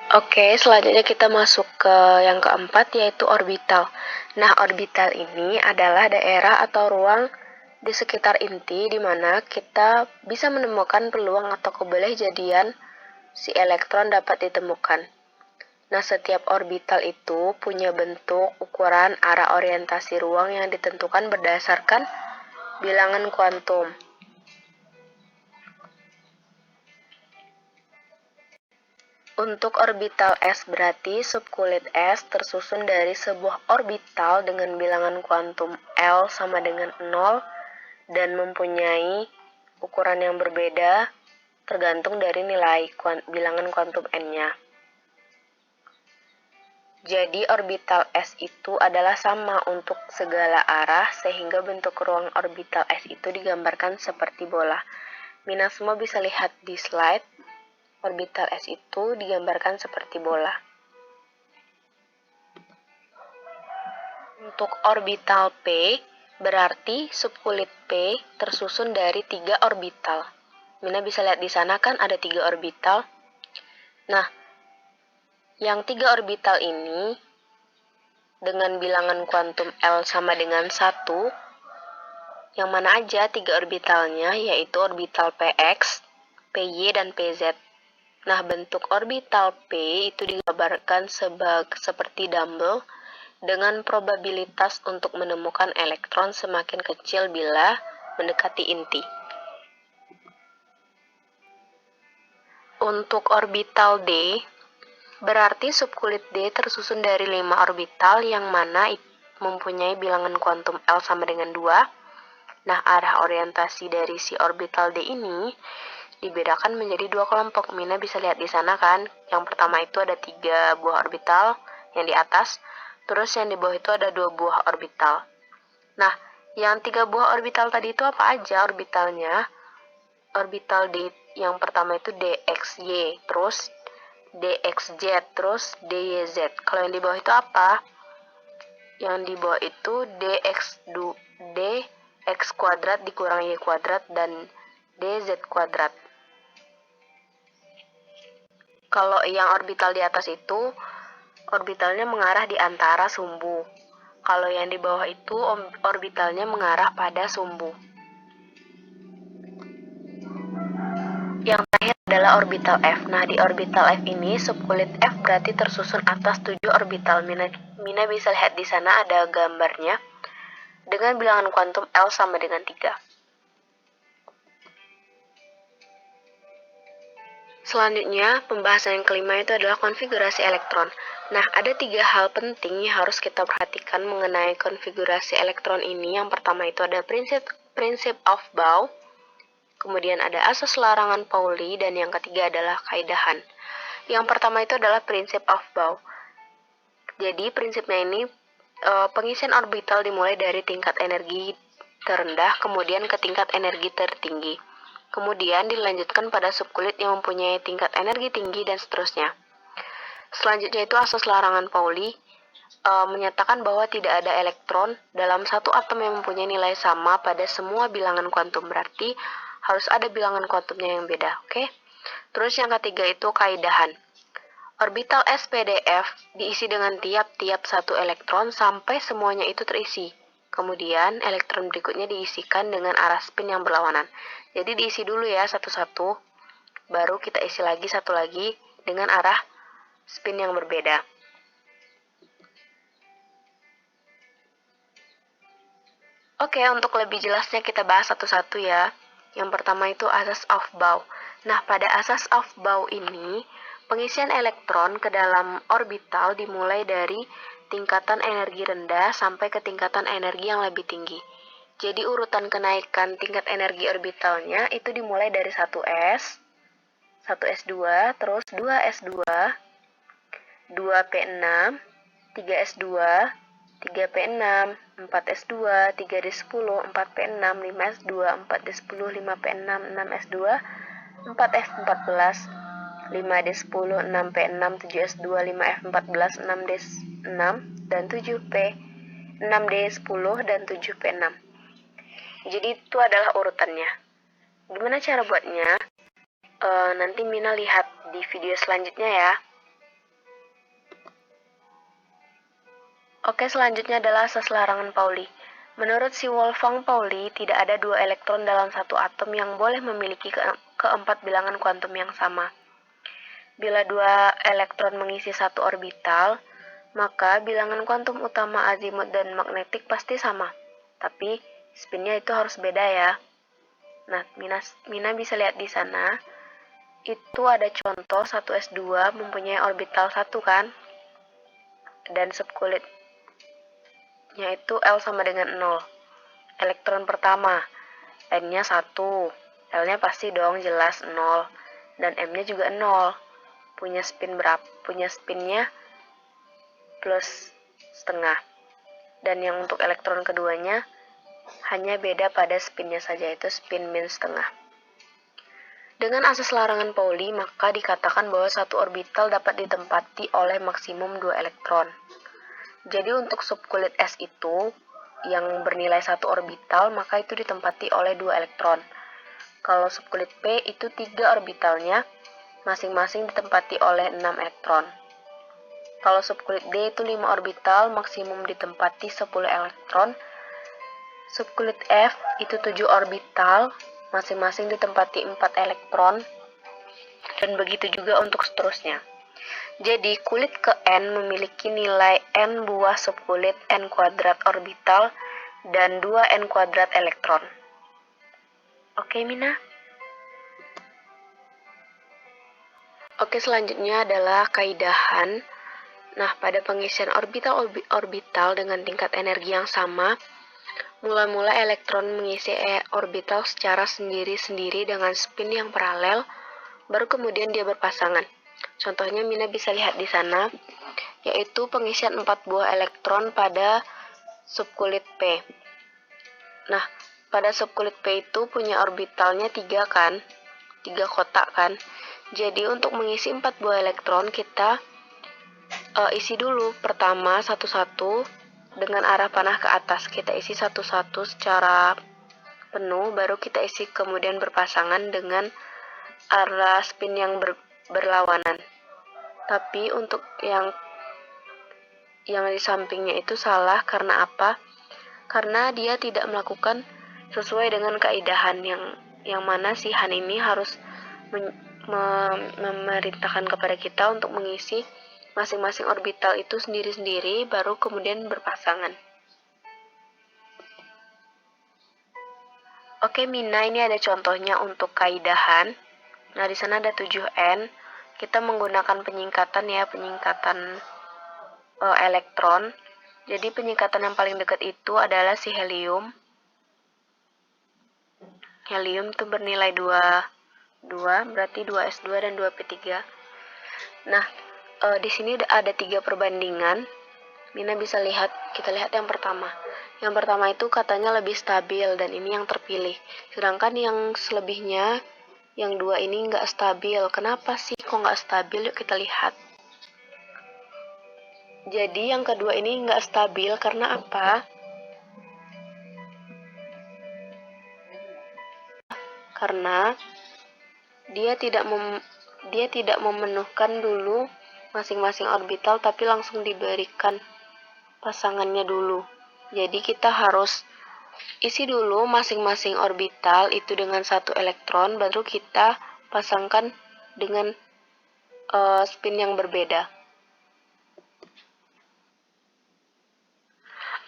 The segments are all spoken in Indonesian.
Oke, selanjutnya kita masuk ke yang keempat, yaitu orbital. Nah, orbital ini adalah daerah atau ruang di sekitar inti di mana kita bisa menemukan peluang atau kebolehjadian si elektron dapat ditemukan. Nah, setiap orbital itu punya bentuk, ukuran, arah orientasi ruang yang ditentukan berdasarkan bilangan kuantum. Untuk orbital S berarti subkulit S tersusun dari sebuah orbital dengan bilangan kuantum L sama dengan 0 dan mempunyai ukuran yang berbeda tergantung dari nilai bilangan kuantum N-nya. Jadi orbital S itu adalah sama untuk segala arah sehingga bentuk ruang orbital S itu digambarkan seperti bola. Mina semua bisa lihat di slide. Orbital S itu digambarkan seperti bola. Untuk orbital P, berarti subkulit P tersusun dari 3 orbital. Mina bisa lihat di sana kan ada 3 orbital. Nah, yang 3 orbital ini dengan bilangan kuantum L sama dengan 1, yang mana aja 3 orbitalnya, yaitu orbital PX, PY, dan PZ. Nah, bentuk orbital P itu digambarkan seperti dumbbell dengan probabilitas untuk menemukan elektron semakin kecil bila mendekati inti. Untuk orbital D, berarti subkulit D tersusun dari 5 orbital yang mana mempunyai bilangan kuantum L sama dengan 2. Nah, arah orientasi dari si orbital D ini dibedakan menjadi 2 kelompok. Mina bisa lihat di sana kan. Yang pertama itu ada 3 buah orbital yang di atas, terus yang di bawah itu ada 2 buah orbital. Nah, yang 3 buah orbital tadi itu apa aja orbitalnya? Orbital D yang pertama itu DXY, terus DXZ, terus DYZ. Kalau yang di bawah itu apa? Yang di bawah itu DX kuadrat dikurang Y kuadrat dan DZ kuadrat. Kalau yang orbital di atas itu, orbitalnya mengarah di antara sumbu. Kalau yang di bawah itu, orbitalnya mengarah pada sumbu. Yang terakhir adalah orbital F. Nah, di orbital F ini, subkulit F berarti tersusun atas 7 orbital. Mina bisa lihat di sana ada gambarnya dengan bilangan kuantum L sama dengan 3. Selanjutnya, pembahasan yang kelima itu adalah konfigurasi elektron. Nah, ada 3 hal penting yang harus kita perhatikan mengenai konfigurasi elektron ini. Yang pertama itu ada prinsip Aufbau, kemudian ada asas larangan Pauli, dan yang ketiga adalah kaidahan. Yang pertama itu adalah prinsip Aufbau. Jadi, prinsipnya ini pengisian orbital dimulai dari tingkat energi terendah, kemudian ke tingkat energi tertinggi. Kemudian dilanjutkan pada subkulit yang mempunyai tingkat energi tinggi dan seterusnya. Selanjutnya itu asas larangan Pauli menyatakan bahwa tidak ada elektron dalam satu atom yang mempunyai nilai sama pada semua bilangan kuantum. Berarti harus ada bilangan kuantumnya yang beda, oke? Terus yang ketiga itu kaidahan. Orbital SPDF diisi dengan tiap-tiap satu elektron sampai semuanya itu terisi. Kemudian elektron berikutnya diisikan dengan arah spin yang berlawanan. Jadi diisi dulu ya satu-satu, baru kita isi lagi satu lagi dengan arah spin yang berbeda. Oke, untuk lebih jelasnya kita bahas satu-satu ya. Yang pertama itu asas Aufbau. Nah, pada asas Aufbau ini, pengisian elektron ke dalam orbital dimulai dari tingkatan energi rendah sampai ke tingkatan energi yang lebih tinggi. Jadi urutan kenaikan tingkat energi orbitalnya itu dimulai dari 1s, 1s2, terus 2s2, 2p6, 3s2, 3p6, 4s2, 3d10, 4p6, 5s2, 4d10, 5p6, 6s2, 4s14, 5d10, 6p6, 7s2, 5f14, 6d6, dan 7p, 6d10, dan 7p6. Jadi itu adalah urutannya. Gimana cara buatnya? Nanti Mina lihat di video selanjutnya ya. Oke, selanjutnya adalah asas larangan Pauli. Menurut si Wolfgang Pauli, tidak ada dua elektron dalam satu atom yang boleh memiliki keempat bilangan kuantum yang sama. Bila dua elektron mengisi satu orbital, maka bilangan kuantum utama azimut dan magnetik pasti sama. Tapi spinnya itu harus beda ya. Nah, Mina bisa lihat di sana. Itu ada contoh 1s2 mempunyai orbital 1 kan? Dan subkulitnya itu L sama dengan 0. Elektron pertama, N-nya 1. L-nya pasti dong jelas 0. Dan M-nya juga 0. Punya spin berapa? Punya spinnya plus setengah. Dan yang untuk elektron keduanya hanya beda pada spinnya saja, itu spin min setengah. Dengan asas larangan Pauli, maka dikatakan bahwa satu orbital dapat ditempati oleh maksimum 2 elektron. Jadi untuk subkulit S itu yang bernilai satu orbital, maka itu ditempati oleh 2 elektron. Kalau subkulit P itu 3 orbitalnya, masing-masing ditempati oleh 6 elektron. Kalau subkulit D itu 5 orbital, maksimum ditempati 10 elektron. Subkulit F itu 7 orbital, masing-masing ditempati 4 elektron. Dan begitu juga untuk seterusnya. Jadi kulit ke N memiliki nilai N buah subkulit N kuadrat orbital dan 2 N kuadrat elektron. Oke, Mina? Oke, selanjutnya adalah kaidahan. Nah, pada pengisian orbital dengan tingkat energi yang sama, mula-mula elektron mengisi orbital secara sendiri-sendiri dengan spin yang paralel, baru kemudian dia berpasangan. Contohnya Mina bisa lihat di sana, yaitu pengisian 4 buah elektron pada subkulit P. Nah, pada subkulit P itu punya orbitalnya 3 kan? 3 kotak kan? Jadi untuk mengisi 4 buah elektron kita isi dulu pertama satu-satu dengan arah panah ke atas. Kita isi satu-satu secara penuh, baru kita isi kemudian berpasangan dengan arah spin yang berlawanan. Tapi untuk yang di sampingnya itu salah. Karena apa? Karena dia tidak melakukan sesuai dengan kaidahan yang mana si Han ini harus memerintahkan kepada kita untuk mengisi masing-masing orbital itu sendiri-sendiri, baru kemudian berpasangan. Oke, Mina, ini ada contohnya untuk kaidahan. Nah, di sana ada 7N. Kita menggunakan penyingkatan elektron. Jadi penyingkatan yang paling dekat itu adalah si helium. Helium itu bernilai 2, berarti 2s2 dan 2p3. Nah, di sini ada 3 perbandingan. Mina bisa lihat, kita lihat yang pertama. Yang pertama itu katanya lebih stabil dan ini yang terpilih. Sedangkan yang selebihnya, yang 2 ini nggak stabil. Kenapa sih kok nggak stabil? Yuk kita lihat. Jadi yang kedua ini nggak stabil karena apa? Karena dia tidak memenuhkan dulu masing-masing orbital, tapi langsung diberikan pasangannya dulu. Jadi kita harus isi dulu masing-masing orbital itu dengan 1 elektron, baru kita pasangkan dengan spin yang berbeda.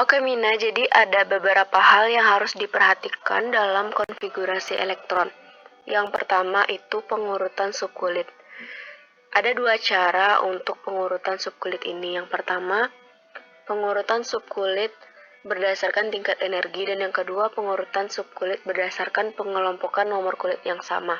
Oke, Mina, jadi ada beberapa hal yang harus diperhatikan dalam konfigurasi elektron. Yang pertama itu pengurutan subkulit. Ada 2 cara untuk pengurutan subkulit ini. Yang pertama, pengurutan subkulit berdasarkan tingkat energi, dan yang kedua, pengurutan subkulit berdasarkan pengelompokan nomor kulit yang sama.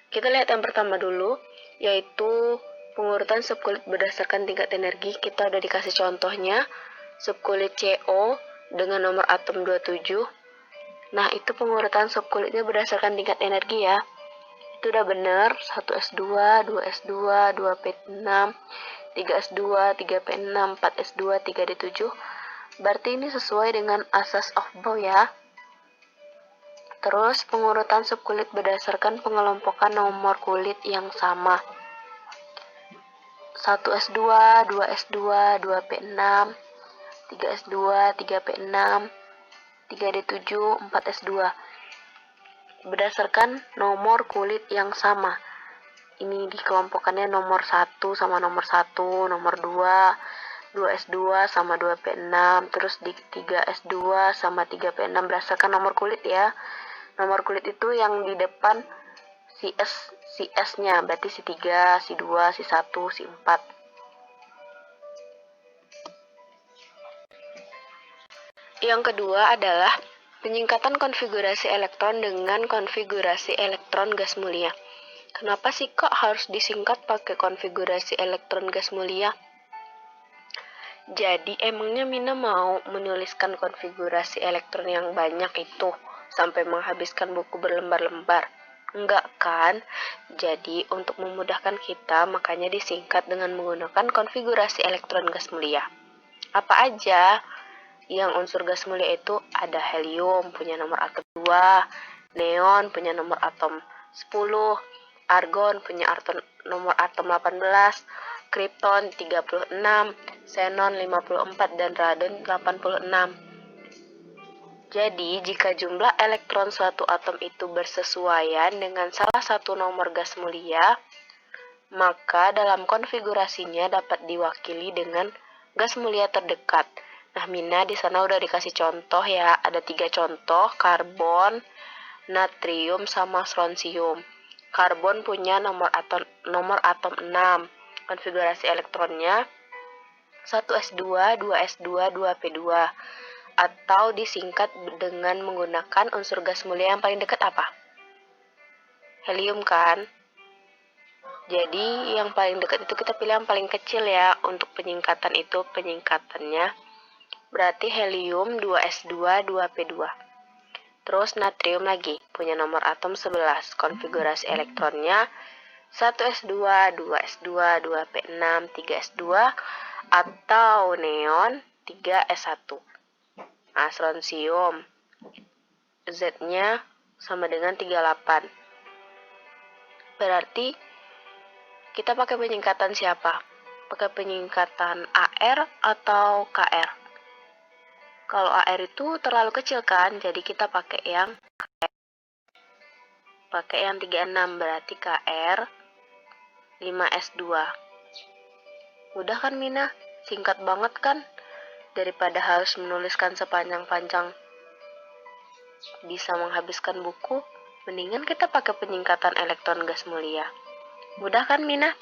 Kita lihat yang pertama dulu, yaitu pengurutan subkulit berdasarkan tingkat energi. Kita udah dikasih contohnya, subkulit CO dengan nomor atom 27. Nah, itu pengurutan subkulitnya berdasarkan tingkat energi ya. Itu udah benar, 1s2, 2s2, 2p6, 3s2, 3p6, 4s2, 3d7. Berarti ini sesuai dengan asas of Bohr ya. Terus pengurutan subkulit berdasarkan pengelompokan nomor kulit yang sama. 1s2, 2s2, 2p6, 3S2, 3P6, 3D7, 4S2. Berdasarkan nomor kulit yang sama. Ini dikelompokkannya nomor 1 sama nomor 1, nomor 2, 2S2 sama 2P6, terus di 3S2 sama 3P6 berdasarkan nomor kulit ya. Nomor kulit itu yang di depan si S-nya, berarti si 3, si 2, si 1, si 4. Yang kedua adalah penyingkatan konfigurasi elektron dengan konfigurasi elektron gas mulia. Kenapa sih kok harus disingkat pakai konfigurasi elektron gas mulia? Jadi emangnya Mina mau menuliskan konfigurasi elektron yang banyak itu sampai menghabiskan buku berlembar-lembar? Enggak kan? Jadi untuk memudahkan kita makanya disingkat dengan menggunakan konfigurasi elektron gas mulia. Apa aja? Yang unsur gas mulia itu ada helium punya nomor atom 2, neon punya nomor atom 10, argon punya nomor atom 18, kripton 36, xenon 54, dan radon 86. Jadi, jika jumlah elektron suatu atom itu bersesuaian dengan salah satu nomor gas mulia, maka dalam konfigurasinya dapat diwakili dengan gas mulia terdekat. Nah, Mina di sana udah dikasih contoh ya, ada 3 contoh, karbon, natrium, sama strontium. Karbon punya nomor atom 6, konfigurasi elektronnya 1s2, 2s2, 2p2, atau disingkat dengan menggunakan unsur gas mulia yang paling dekat apa? Helium kan? Jadi yang paling dekat itu kita pilih yang paling kecil ya. Untuk penyingkatan itu penyingkatannya berarti helium 2s2, 2p2. Terus natrium lagi, punya nomor atom 11. Konfigurasi elektronnya 1s2, 2s2, 2p6, 3s2, atau neon 3s1. Nah, strontium Z-nya sama dengan 38. Berarti kita pakai penyingkatan siapa? Pakai penyingkatan AR atau KR? Kalau AR itu terlalu kecil kan, jadi kita pakai yang 36, berarti KR 5S2. Mudah kan Mina? Singkat banget kan? Daripada harus menuliskan sepanjang-panjang bisa menghabiskan buku, mendingan kita pakai penyingkatan elektron gas mulia. Mudah kan Mina?